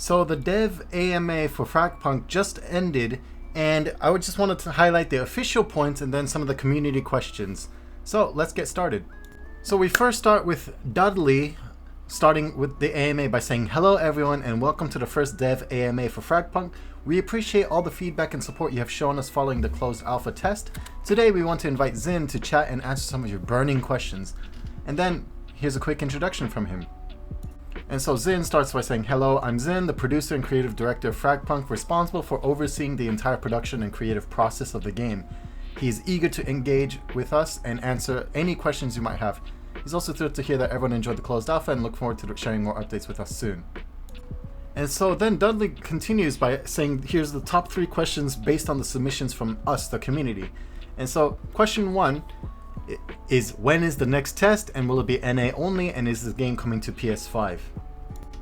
So the dev AMA for Fragpunk just ended, and I just wanted to highlight the official points and then some of the community questions. So let's get started. So we first start with Dudley, starting with the AMA by saying, "Hello everyone and welcome to the first dev AMA for Fragpunk. We appreciate all the feedback and support you have shown us following the closed alpha test. Today we want to invite Zin to chat and answer some of your burning questions." And then here's a quick introduction from him. And so Zin starts by saying, "Hello, I'm Zin, the producer and creative director of Fragpunk, responsible for overseeing the entire production and creative process of the game. He is eager to engage with us and answer any questions you might have. He's also thrilled to hear that everyone enjoyed the closed alpha and look forward to sharing more updates with us soon." And so then Dudley continues by saying, here's the top 3 questions based on the submissions from us, the community. And so question 1 is, when is the next test and will it be NA only, and is the game coming to PS5?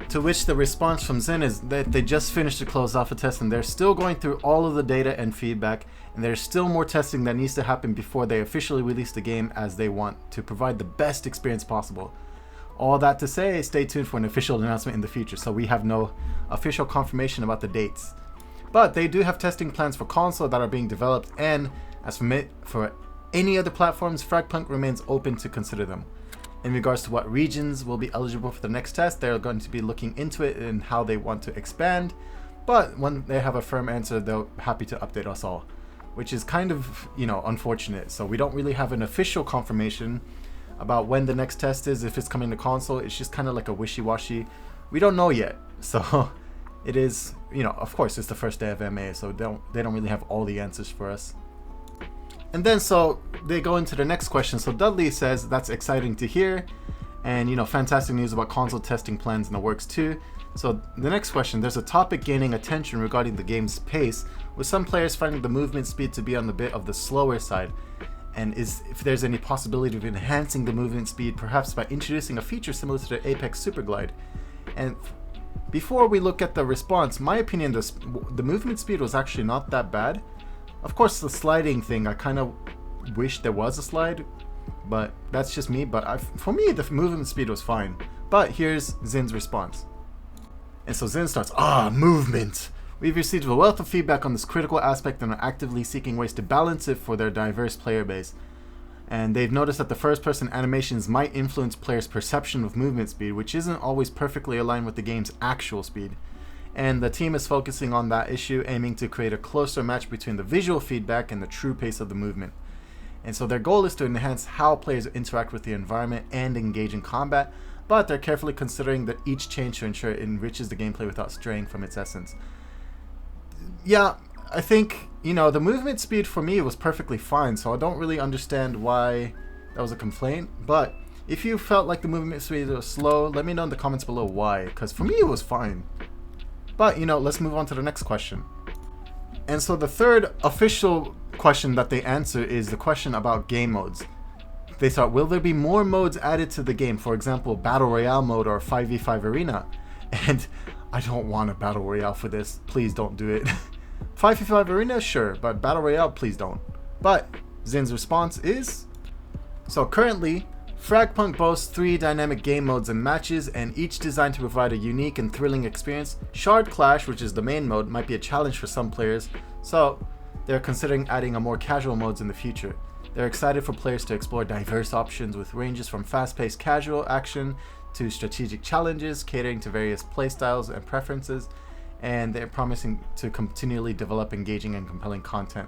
To which the response from Zen is that they just finished the closed alpha test and they're still going through all of the data and feedback, and there's still more testing that needs to happen before they officially release the game, as they want to provide the best experience possible. All that to say, stay tuned for an official announcement in the future. So we have no official confirmation about the dates. But they do have testing plans for console that are being developed, and as for any other platforms, Fragpunk remains open to consider them. In regards to what regions will be eligible for the next test, they're going to be looking into it and how they want to expand. But when they have a firm answer, they're happy to update us all, which is kind of, unfortunate. So we don't really have an official confirmation about when the next test is, if it's coming to console. It's just kind of like a wishy-washy. We don't know yet. So it is, of course, it's the first day of MA, so they don't really have all the answers for us. And then so they go into the next question. So Dudley says that's exciting to hear, and fantastic news about console testing plans in the works too. So the next question, there's a topic gaining attention regarding the game's pace, with some players finding the movement speed to be on the bit of the slower side, and if there's any possibility of enhancing the movement speed, perhaps by introducing a feature similar to the Apex Super Glide. And before we look at the response, my opinion, the movement speed was actually not that bad. Of course, the sliding thing, I kind of wish there was a slide, but that's just me. But for me, the movement speed was fine. But here's Zin's response. And so Zin starts, movement. We've received a wealth of feedback on this critical aspect and are actively seeking ways to balance it for their diverse player base. And they've noticed that the first-person animations might influence players' perception of movement speed, which isn't always perfectly aligned with the game's actual speed. And the team is focusing on that issue, aiming to create a closer match between the visual feedback and the true pace of the movement. And so their goal is to enhance how players interact with the environment and engage in combat, but they're carefully considering that each change to ensure it enriches the gameplay without straying from its essence. Yeah, I think, the movement speed for me was perfectly fine, so I don't really understand why that was a complaint. But if you felt like the movement speed was slow, let me know in the comments below why, because for me it was fine. But, let's move on to the next question. And so the third official question that they answer is the question about game modes. They start, will there be more modes added to the game? For example, Battle Royale mode or 5v5 Arena? And I don't want a Battle Royale for this. Please don't do it. 5v5 Arena, sure, but Battle Royale, please don't. But Zin's response is, so currently, Fragpunk boasts 3 dynamic game modes and matches, and each designed to provide a unique and thrilling experience. Shard Clash, which is the main mode, might be a challenge for some players, so they're considering adding a more casual modes in the future. They're excited for players to explore diverse options with ranges from fast-paced casual action to strategic challenges, catering to various playstyles and preferences, and they're promising to continually develop engaging and compelling content.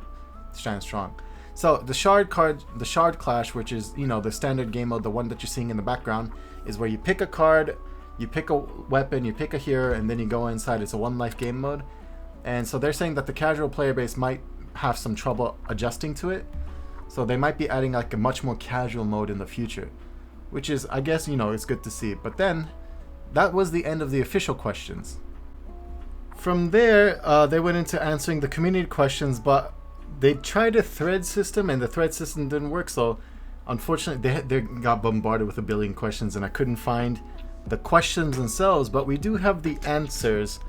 Stand strong. So the Shard Clash, which is, the standard game mode, the one that you're seeing in the background, is where you pick a card, you pick a weapon, you pick a hero, and then you go inside. It's a one-life game mode. And so they're saying that the casual player base might have some trouble adjusting to it. So they might be adding like a much more casual mode in the future, which is, I guess, it's good to see. But then, that was the end of the official questions. From there, they went into answering the community questions, but they tried a thread system and the thread system didn't work, so unfortunately they got bombarded with a billion questions and I couldn't find the questions themselves, but we do have the answers,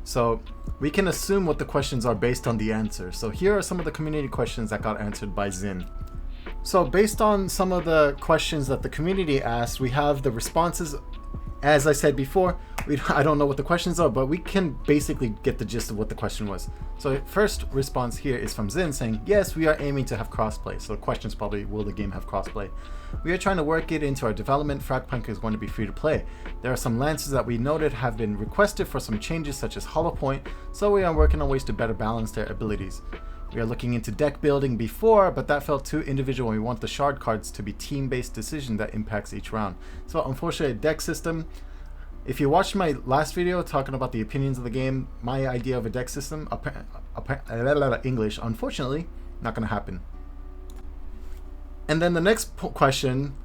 so we can assume what the questions are based on the answers. So here are some of the community questions that got answered by Zin. So based on some of the questions that the community asked, we have the responses. As I said before, I don't know what the questions are, but we can basically get the gist of what the question was. So first response here is from Zin saying, yes, we are aiming to have crossplay. So the question is probably, will the game have crossplay? We are trying to work it into our development. Fragpunk is going to be free to play. There are some lances that we noted have been requested for some changes such as hollow point, so we are working on ways to better balance their abilities. We are looking into deck building before, but that felt too individual and we want the shard cards to be team-based decision that impacts each round. So unfortunately, deck system, if you watched my last video talking about the opinions of the game, my idea of a deck system, English, unfortunately, not going to happen. And then the next question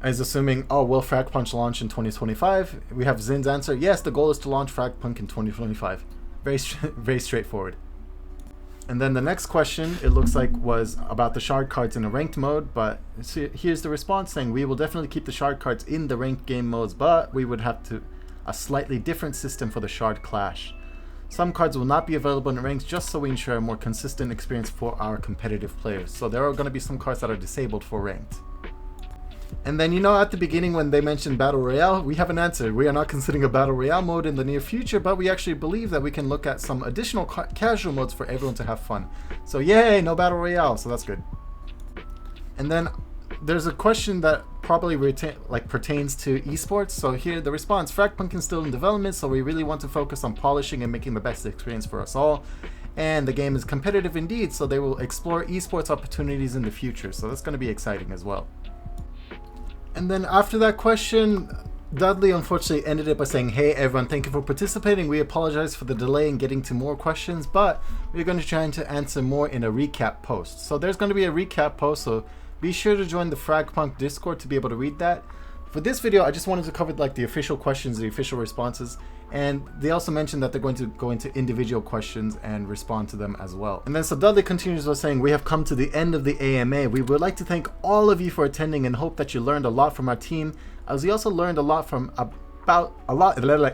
is assuming, oh, will Fragpunk launch in 2025? We have Zin's answer, yes, the goal is to launch Fragpunk in 2025. Very straightforward. And then the next question, it looks like, was about the shard cards in a ranked mode, but here's the response saying, we will definitely keep the shard cards in the ranked game modes, but we would have to a slightly different system for the shard clash. Some cards will not be available in ranks just so we ensure a more consistent experience for our competitive players. So there are going to be some cards that are disabled for ranked. And then, you know, at the beginning when they mentioned Battle Royale, we have an answer. We are not considering a Battle Royale mode in the near future, but we actually believe that we can look at some additional casual modes for everyone to have fun. So yay, no Battle Royale, so that's good. And then there's a question that probably pertains to esports. So here the response, Fragpunk is still in development, so we really want to focus on polishing and making the best experience for us all. And the game is competitive indeed, so they will explore esports opportunities in the future. So that's going to be exciting as well. And then after that question, Dudley unfortunately ended it by saying, hey everyone, thank you for participating. We apologize for the delay in getting to more questions, but we're going to try to answer more in a recap post. So there's going to be a recap post, so be sure to join the Fragpunk Discord to be able to read that. For this video, I just wanted to cover like the official questions, the official responses, and they also mentioned that they're going to go into individual questions and respond to them as well. And then so Dudley continues by saying, we have come to the end of the AMA. We would like to thank all of you for attending and hope that you learned a lot from our team, as we also learned a lot from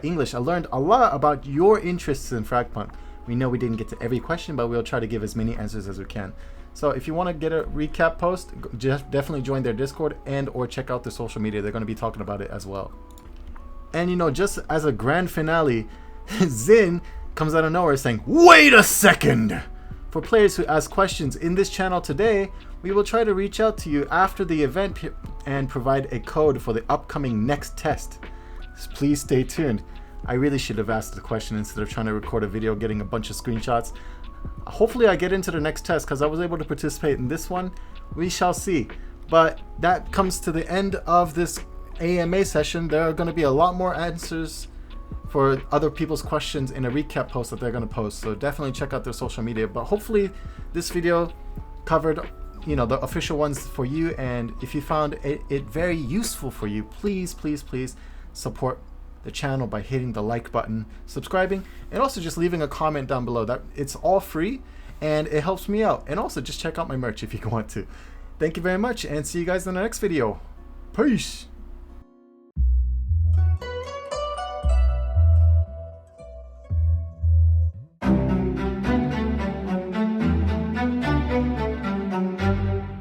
English. I learned a lot about your interests in Fragpunk. We know we didn't get to every question, but we'll try to give as many answers as we can. So if you want to get a recap post, just definitely join their Discord and or check out their social media. They're going to be talking about it as well. And you know, just as a grand finale, Zin comes out of nowhere saying, wait a second! For players who ask questions in this channel today, we will try to reach out to you after the event and provide a code for the upcoming next test. Please stay tuned. I really should have asked the question instead of trying to record a video getting a bunch of screenshots. Hopefully I get into the next test because I was able to participate in this one. We shall see. But that comes to the end of this AMA session. There are going to be a lot more answers for other people's questions in a recap post that they're going to post. So definitely check out their social media. But hopefully this video covered, you know, the official ones for you. And if you found it very useful for you, please support the channel by hitting the like button, subscribing, and also just leaving a comment down below. That it's all free and it helps me out. And also just check out my merch if you want to. Thank you very much and see you guys in the next video. Peace.